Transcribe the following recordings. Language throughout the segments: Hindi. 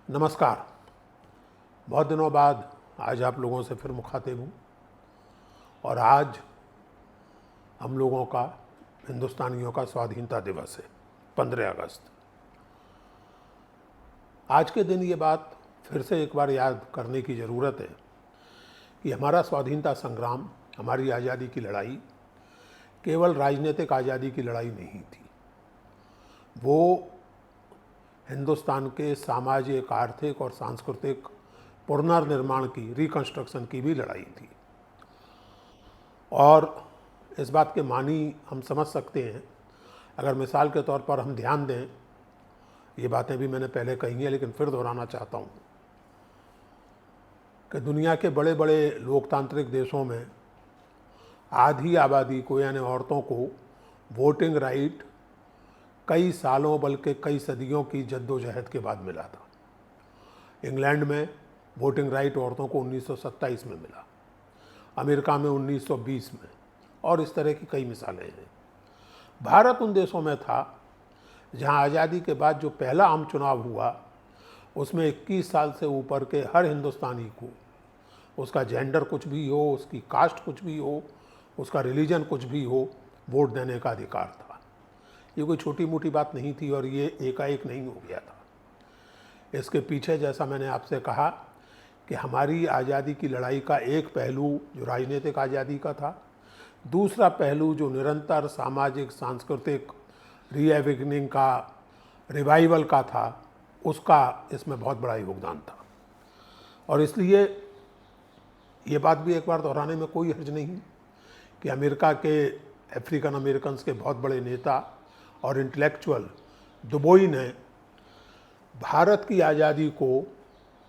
नमस्कार। बहुत दिनों बाद आज आप लोगों से फिर मुखातिब हूँ और आज हम लोगों का हिंदुस्तानियों का स्वाधीनता दिवस है 15 अगस्त। आज के दिन ये बात फिर से एक बार याद करने की ज़रूरत है कि हमारा स्वाधीनता संग्राम, हमारी आज़ादी की लड़ाई केवल राजनीतिक आज़ादी की लड़ाई नहीं थी। वो हिंदुस्तान के सामाजिक, आर्थिक और सांस्कृतिक पुनर्निर्माण की, रिकंस्ट्रक्शन की भी लड़ाई थी। और इस बात के मानी हम समझ सकते हैं अगर मिसाल के तौर पर हम ध्यान दें, ये बातें भी मैंने पहले कही हैं लेकिन फिर दोहराना चाहता हूँ कि दुनिया के बड़े बड़े लोकतांत्रिक देशों में आधी आबादी को यानी औरतों को वोटिंग राइट कई सालों बल्कि कई सदियों की जद्दोजहद के बाद मिला था। इंग्लैंड में वोटिंग राइट औरतों को 1927 में मिला, अमेरिका में 1920 में, और इस तरह की कई मिसालें हैं। भारत उन देशों में था जहां आज़ादी के बाद जो पहला आम चुनाव हुआ उसमें 21 साल से ऊपर के हर हिंदुस्तानी को, उसका जेंडर कुछ भी हो, उसकी कास्ट कुछ भी हो, उसका रिलीजन कुछ भी हो, वोट देने का अधिकार था। ये कोई छोटी मोटी बात नहीं थी और ये एकाएक नहीं हो गया था। इसके पीछे, जैसा मैंने आपसे कहा, कि हमारी आज़ादी की लड़ाई का एक पहलू जो राजनीतिक आज़ादी का था, दूसरा पहलू जो निरंतर सामाजिक सांस्कृतिक रीएवेकनिंग का, रिवाइवल का था, उसका इसमें बहुत बड़ा योगदान था। और इसलिए ये बात भी एक बार दोहराने में कोई हर्ज नहीं कि अमेरिका के अफ्रीकन अमेरिकन्स के बहुत बड़े नेता और इंटेलेक्चुअल दुबोई ने भारत की आज़ादी को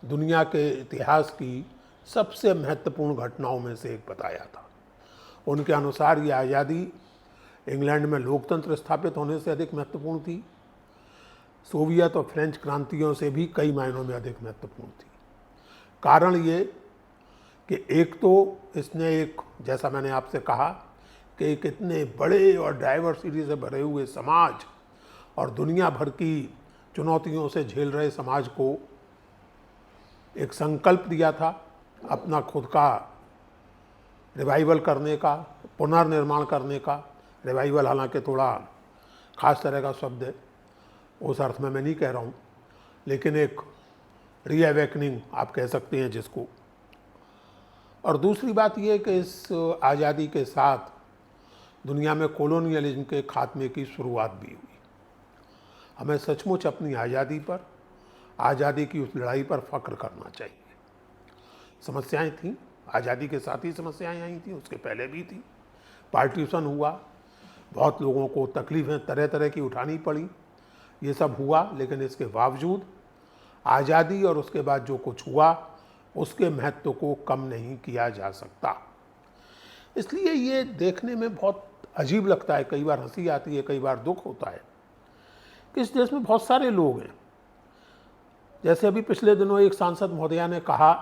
दुनिया के इतिहास की सबसे महत्वपूर्ण घटनाओं में से एक बताया था। उनके अनुसार ये आज़ादी इंग्लैंड में लोकतंत्र स्थापित होने से अधिक महत्वपूर्ण थी, सोवियत और फ्रेंच क्रांतियों से भी कई मायनों में अधिक महत्वपूर्ण थी। कारण ये कि एक तो इसने एक, जैसा मैंने आपसे कहा, कि एक इतने बड़े और डाइवर्सिटी से भरे हुए समाज और दुनिया भर की चुनौतियों से झेल रहे समाज को एक संकल्प दिया था अपना खुद का रिवाइवल करने का, पुनर्निर्माण करने का। रिवाइवल हालांकि थोड़ा ख़ास तरह का शब्द है, उस अर्थ में मैं नहीं कह रहा हूँ, लेकिन एक रीअवेकनिंग आप कह सकते हैं जिसको। और दूसरी बात यह कि इस आज़ादी के साथ दुनिया में कॉलोनियलिज्म के खात्मे की शुरुआत भी हुई। हमें सचमुच अपनी आज़ादी पर, आज़ादी की उस लड़ाई पर फ़ख्र करना चाहिए। समस्याएं थीं, आज़ादी के साथ ही समस्याएं आई थीं, उसके पहले भी थी। पार्टीशन हुआ, बहुत लोगों को तकलीफ़ें तरह तरह की उठानी पड़ी, ये सब हुआ, लेकिन इसके बावजूद आज़ादी और उसके बाद जो कुछ हुआ उसके महत्व को कम नहीं किया जा सकता। इसलिए ये देखने में बहुत अजीब लगता है, कई बार हंसी आती है, कई बार दुख होता है कि इस देश में बहुत सारे लोग हैं। जैसे अभी पिछले दिनों एक सांसद महोदया ने कहा,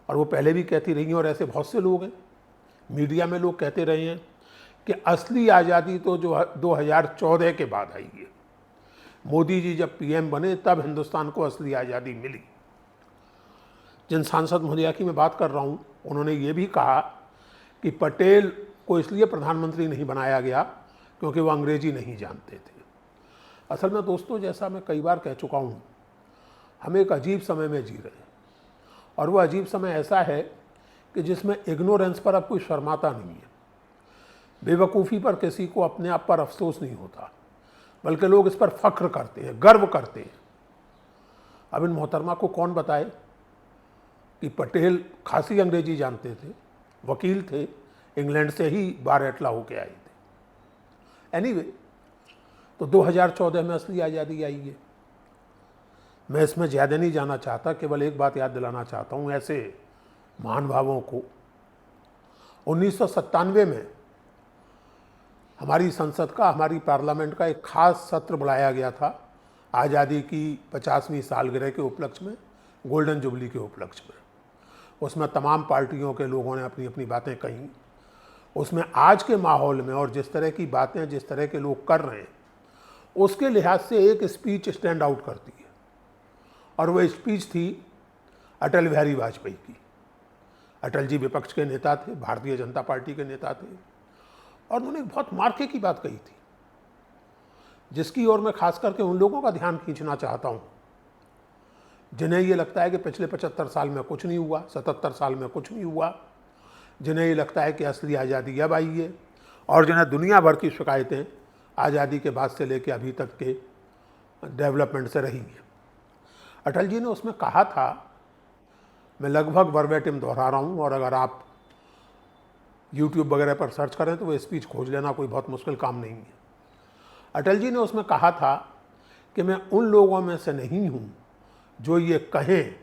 और वो पहले भी कहती रही हैं, और ऐसे बहुत से लोग हैं, मीडिया में लोग कहते रहे हैं कि असली आज़ादी तो जो 2014 के बाद आई है। मोदी जी जब पीएम बने तब हिंदुस्तान को असली आज़ादी मिली। जिन सांसद महोदया की मैं बात कर रहा हूँ, उन्होंने ये भी कहा कि पटेल को इसलिए प्रधानमंत्री नहीं बनाया गया क्योंकि वो अंग्रेजी नहीं जानते थे। असल में दोस्तों, जैसा मैं कई बार कह चुका हूँ, हम एक अजीब समय में जी रहे हैं, और वो अजीब समय ऐसा है कि जिसमें इग्नोरेंस पर अब कोई शर्माता नहीं है, बेवकूफ़ी पर किसी को अपने आप पर अफसोस नहीं होता, बल्कि लोग इस पर फ़ख्र करते हैं, गर्व करते हैं। अब इन मोहतरमा को कौन बताए कि पटेल खासी अंग्रेजी जानते थे, वकील थे, इंग्लैंड से ही बार एटला होके आए थे। एनीवे, तो 2014 में असली आज़ादी आई है। मैं इसमें ज़्यादा नहीं जाना चाहता, केवल एक बात याद दिलाना चाहता हूँ ऐसे महानुभावों को। 1997 में हमारी संसद का, हमारी पार्लियामेंट का एक खास सत्र बुलाया गया था आज़ादी की 50वीं सालगिरह के उपलक्ष्य में, गोल्डन जुबली के उपलक्ष्य में। उसमें तमाम पार्टियों के लोगों ने अपनी अपनी बातें कहीं। उसमें आज के माहौल में और जिस तरह की बातें जिस तरह के लोग कर रहे हैं, उसके लिहाज से एक स्पीच स्टैंड आउट करती है, और वो स्पीच थी अटल बिहारी वाजपेयी की। अटल जी विपक्ष के नेता थे, भारतीय जनता पार्टी के नेता थे, और उन्होंने एक बहुत मार्के की बात कही थी, जिसकी ओर मैं खास करके उन लोगों का ध्यान खींचना चाहता हूँ जिन्हें ये लगता है कि पिछले 75 साल में कुछ नहीं हुआ, 77 साल में कुछ नहीं हुआ, जिन्हें ये लगता है कि असली आज़ादी अब आई है, और जिन्हें दुनिया भर की शिकायतें आज़ादी के बाद से लेकर अभी तक के डेवलपमेंट से रही हैं। अटल जी ने उसमें कहा था, मैं लगभग वर्बेटिम दोहरा रहा हूँ, और अगर आप यूट्यूब वगैरह पर सर्च करें तो वो स्पीच खोज लेना कोई बहुत मुश्किल काम नहीं है। अटल जी ने उसमें कहा था कि मैं उन लोगों में से नहीं हूँ जो ये कहें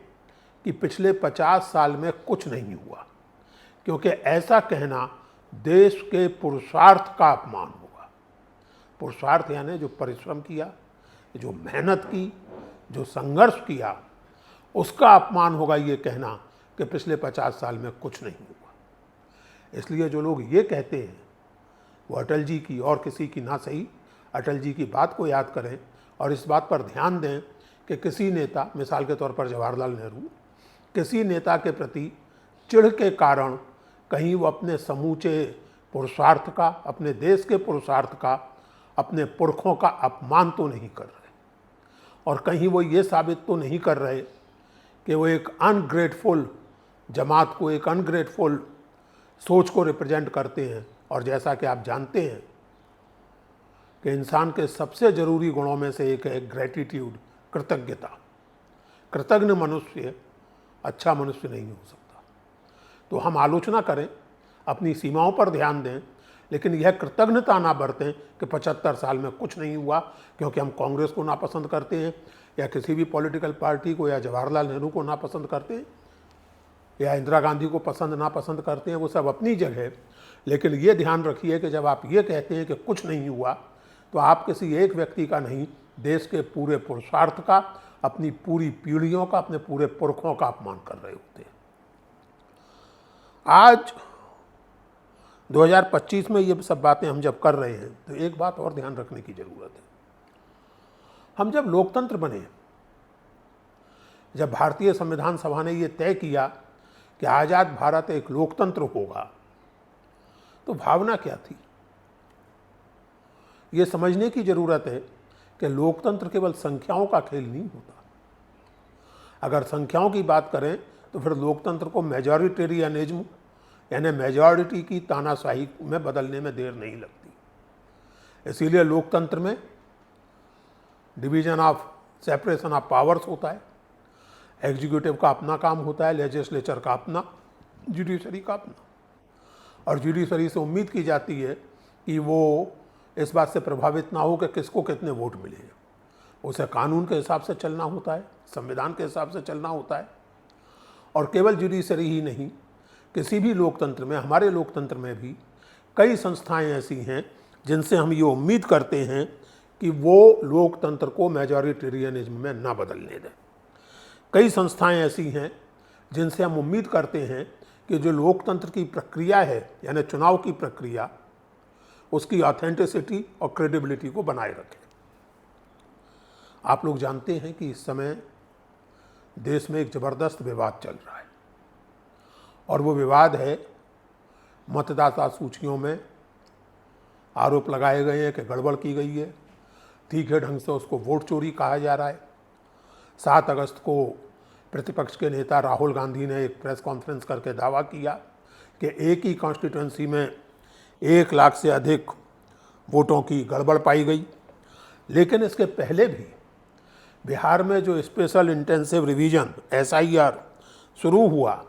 कि पिछले 50 साल में कुछ नहीं हुआ, क्योंकि ऐसा कहना देश के पुरुषार्थ का अपमान होगा। पुरुषार्थ यानी जो परिश्रम किया, जो मेहनत की, जो संघर्ष किया, उसका अपमान होगा ये कहना कि पिछले 50 साल में कुछ नहीं हुआ। इसलिए जो लोग ये कहते हैं वो अटल जी की और किसी की ना सही, अटल जी की बात को याद करें और इस बात पर ध्यान दें कि किसी नेता, मिसाल के तौर पर जवाहरलाल नेहरू, किसी नेता के प्रति चिढ़ के कारण कहीं वो अपने समूचे पुरुषार्थ का, अपने देश के पुरुषार्थ का, अपने पुरखों का अपमान तो नहीं कर रहे, और कहीं वो ये साबित तो नहीं कर रहे कि वो एक अनग्रेटफुल जमात को, एक अनग्रेटफुल सोच को रिप्रेजेंट करते हैं। और जैसा कि आप जानते हैं कि इंसान के सबसे ज़रूरी गुणों में से एक है ग्रेटिट्यूड, कृतज्ञता। कृतज्ञ मनुष्य अच्छा मनुष्य नहीं हो सकता। तो हम आलोचना करें, अपनी सीमाओं पर ध्यान दें, लेकिन यह कृतज्ञता ना बरतें कि 75 साल में कुछ नहीं हुआ क्योंकि हम कांग्रेस को नापसंद करते हैं, या किसी भी पॉलिटिकल पार्टी को, या जवाहरलाल नेहरू को नापसंद करते हैं, या इंदिरा गांधी को पसंद नापसंद करते हैं। वो सब अपनी जगह, लेकिन ये ध्यान रखिए कि जब आप ये कहते हैं कि कुछ नहीं हुआ, तो आप किसी एक व्यक्ति का नहीं, देश के पूरे पुरुषार्थ का, अपनी पूरी पीढ़ियों का, अपने पूरे पुरखों का अपमान कर रहे होते हैं। आज 2025 में ये सब बातें हम जब कर रहे हैं तो एक बात और ध्यान रखने की ज़रूरत है। हम जब लोकतंत्र बने, जब भारतीय संविधान सभा ने ये तय किया कि आज़ाद भारत एक लोकतंत्र होगा, तो भावना क्या थी? ये समझने की ज़रूरत है कि लोकतंत्र केवल संख्याओं का खेल नहीं होता। अगर संख्याओं की बात करें तो फिर लोकतंत्र को मेजॉरिटेरियनिज्म यानी मेजॉरिटी की तानाशाही में बदलने में देर नहीं लगती। इसीलिए लोकतंत्र में division of separation of powers होता है। एग्जीक्यूटिव का अपना काम होता है, लेजिस्लेचर का अपना, जुडिशरी का अपना। और जुडिशरी से उम्मीद की जाती है कि वो इस बात से प्रभावित ना हो कि किसको कितने वोट मिले। उसे कानून के हिसाब से चलना होता है, संविधान के हिसाब से चलना होता है। और केवल जुडिशरी ही नहीं, किसी भी लोकतंत्र में, हमारे लोकतंत्र में भी कई संस्थाएं ऐसी हैं जिनसे हम ये उम्मीद करते हैं कि वो लोकतंत्र को मेजॉरिटेरियनिज्म में ना बदलने दें। कई संस्थाएं ऐसी हैं जिनसे हम उम्मीद करते हैं कि जो लोकतंत्र की प्रक्रिया है, यानी चुनाव की प्रक्रिया, उसकी ऑथेंटिसिटी और क्रेडिबिलिटी को बनाए रखें। आप लोग जानते हैं कि इस समय देश में एक ज़बरदस्त विवाद चल रहा है, और वो विवाद है मतदाता सूचियों में आरोप लगाए गए हैं कि गड़बड़ की गई है। तीखे ढंग से उसको वोट चोरी कहा जा रहा है। 7 अगस्त को प्रतिपक्ष के नेता राहुल गांधी ने एक प्रेस कॉन्फ्रेंस करके दावा किया कि एक ही कॉन्स्टिट्यूंसी में 1 लाख से अधिक वोटों की गड़बड़ पाई गई। लेकिन इसके पहले भी बिहार में जो स्पेशल इंटेंसिव रिवीजन SIR शुरू हुआ,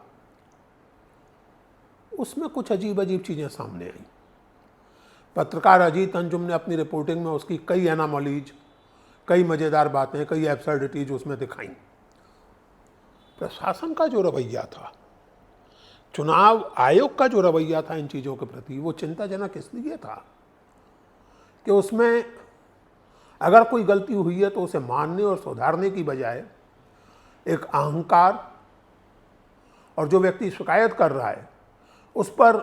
उसमें कुछ अजीब अजीब चीज़ें सामने आई। पत्रकार अजीत अंजुम ने अपनी रिपोर्टिंग में उसकी कई एनामलीज, कई मज़ेदार बातें, कई एब्सर्डिटीज उसमें दिखाई। प्रशासन का जो रवैया था, चुनाव आयोग का जो रवैया था इन चीज़ों के प्रति, वो चिंताजनक इसलिए था कि उसमें अगर कोई गलती हुई है तो उसे मानने और सुधारने की बजाय एक अहंकार, और जो व्यक्ति शिकायत कर रहा है उस पर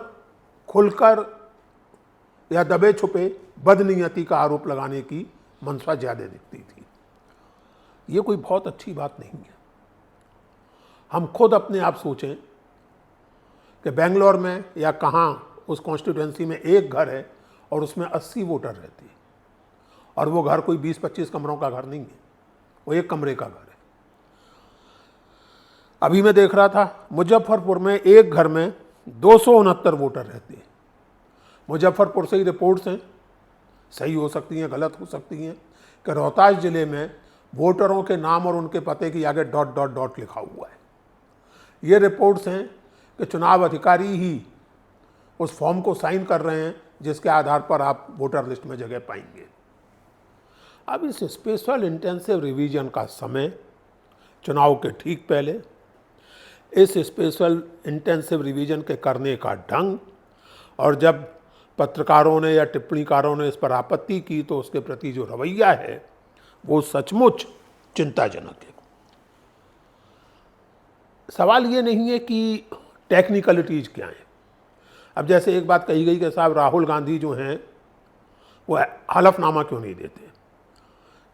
खुलकर या दबे छुपे बदनीयती का आरोप लगाने की मंशा ज़्यादा दिखती थी। ये कोई बहुत अच्छी बात नहीं है। हम खुद अपने आप सोचें कि बेंगलोर में या कहाँ उस कॉन्स्टिट्यूएंसी में एक घर है और उसमें 80 वोटर रहते हैं, और वो घर कोई 20-25 कमरों का घर नहीं है, वो एक कमरे का घर है। अभी मैं देख रहा था मुजफ्फरपुर में एक घर में 269 वोटर रहते हैं। मुजफ्फरपुर से ही रिपोर्ट्स हैं, सही हो सकती हैं, गलत हो सकती हैं, कि रोहतास जिले में वोटरों के नाम और उनके पते की आगे ... लिखा हुआ है। ये रिपोर्ट्स हैं कि चुनाव अधिकारी ही उस फॉर्म को साइन कर रहे हैं जिसके आधार पर आप वोटर लिस्ट में जगह पाएंगे। अब इस स्पेशल इंटेंसिव रिवीजन का समय, चुनाव के ठीक पहले, इस स्पेशल इंटेंसिव रिवीजन के करने का ढंग, और जब पत्रकारों ने या टिप्पणीकारों ने इस पर आपत्ति की तो उसके प्रति जो रवैया है वो सचमुच चिंताजनक है। सवाल ये नहीं है कि टेक्निकलिटीज क्या हैं। अब जैसे एक बात कही गई कि साहब राहुल गांधी जो हैं वो हलफनामा क्यों नहीं देते,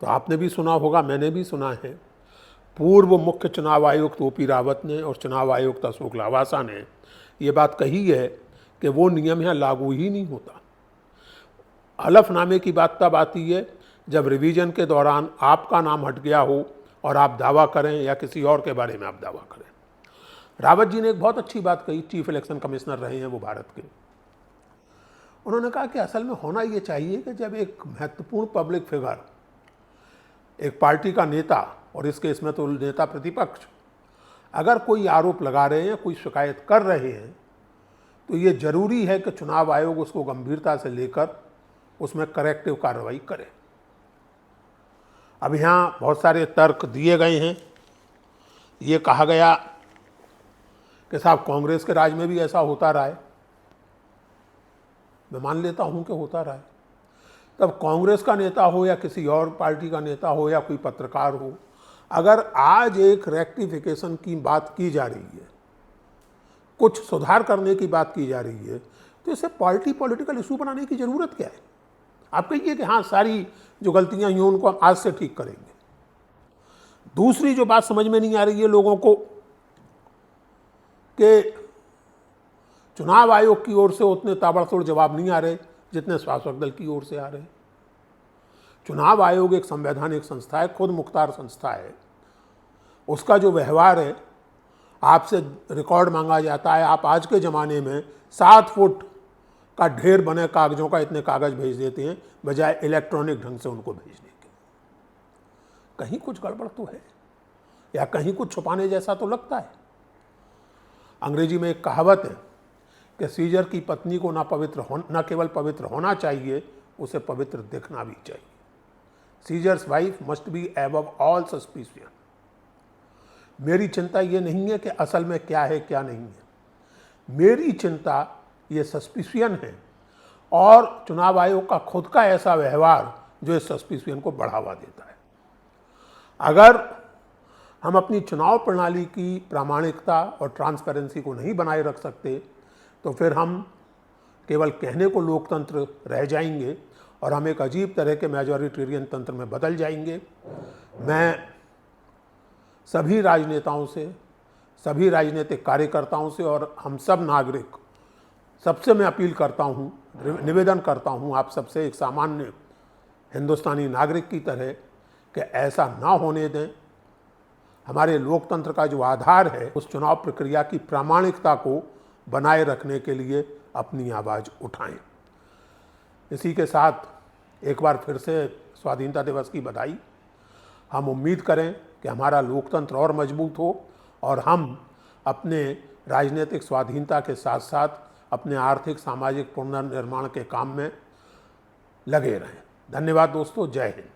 तो आपने भी सुना होगा, मैंने भी सुना है, पूर्व मुख्य चुनाव आयुक्त ओपी रावत ने और चुनाव आयुक्त अशोक लावासा ने ये बात कही है कि वो नियम यहाँ लागू ही नहीं होता। हलफनामे की बात तब आती है जब रिवीजन के दौरान आपका नाम हट गया हो और आप दावा करें या किसी और के बारे में आप दावा करें। रावत जी ने एक बहुत अच्छी बात कही, चीफ इलेक्शन कमिश्नर रहे हैं वो भारत के। उन्होंने कहा कि असल में होना ये चाहिए कि जब एक महत्वपूर्ण पब्लिक फिगर, एक पार्टी का नेता, और इस केस में तो नेता प्रतिपक्ष, अगर कोई आरोप लगा रहे हैं, कोई शिकायत कर रहे हैं, तो ये जरूरी है कि चुनाव आयोग उसको गंभीरता से लेकर उसमें करेक्टिव कार्रवाई करे। अब यहाँ बहुत सारे तर्क दिए गए हैं। ये कहा गया कि साहब कांग्रेस के राज में भी ऐसा होता रहा है। मैं मान लेता हूँ कि होता रहा है। तब कांग्रेस का नेता हो या किसी और पार्टी का नेता हो या कोई पत्रकार हो, अगर आज एक रेक्टिफिकेशन की बात की जा रही है, कुछ सुधार करने की बात की जा रही है, तो इसे पार्टी पॉलिटिकल इशू बनाने की ज़रूरत क्या है? आप कहिए कि हाँ सारी जो गलतियां हुई उनको हम आज से ठीक करेंगे। दूसरी जो बात समझ में नहीं आ रही है लोगों को कि चुनाव आयोग की ओर से उतने ताबड़तोड़ जवाब नहीं आ रहे जितने शासक दल की ओर से आ रहे हैं। चुनाव आयोग एक संवैधानिक संस्था है, खुद मुख्तार संस्था है। उसका जो व्यवहार है, आपसे रिकॉर्ड मांगा जाता है, आप आज के ज़माने में 7 फुट का ढेर बने कागजों का इतने कागज भेज देते हैं बजाय इलेक्ट्रॉनिक ढंग से उनको भेजने के। कहीं कुछ गड़बड़ तो है, या कहीं कुछ छुपाने जैसा तो लगता है। अंग्रेजी में एक कहावत है कि सीजर की पत्नी को न केवल पवित्र होना चाहिए, उसे पवित्र दिखना भी चाहिए। Seizures wife must be above all suspicion. मेरी चिंता ये नहीं है कि असल में क्या है क्या नहीं है, मेरी चिंता ये सस्पिशन है और चुनाव आयोग का खुद का ऐसा व्यवहार जो इस सस्पिशन को बढ़ावा देता है। अगर हम अपनी चुनाव प्रणाली की प्रामाणिकता और ट्रांसपेरेंसी को नहीं बनाए रख सकते तो फिर हम केवल कहने को लोकतंत्र रह जाएंगे और हम एक अजीब तरह के मेजॉरिटेरियन तंत्र में बदल जाएंगे। मैं सभी राजनेताओं से, सभी राजनीतिक कार्यकर्ताओं से और हम सब नागरिक सबसे मैं अपील करता हूँ, निवेदन करता हूँ आप सबसे एक सामान्य हिंदुस्तानी नागरिक की तरह कि ऐसा ना होने दें। हमारे लोकतंत्र का जो आधार है उस चुनाव प्रक्रिया की प्रामाणिकता को बनाए रखने के लिए अपनी आवाज़ उठाएं। इसी के साथ एक बार फिर से स्वाधीनता दिवस की बधाई। हम उम्मीद करें कि हमारा लोकतंत्र और मजबूत हो और हम अपने राजनीतिक स्वाधीनता के साथ साथ अपने आर्थिक सामाजिक पुनर्निर्माण के काम में लगे रहें। धन्यवाद दोस्तों, जय हिंद।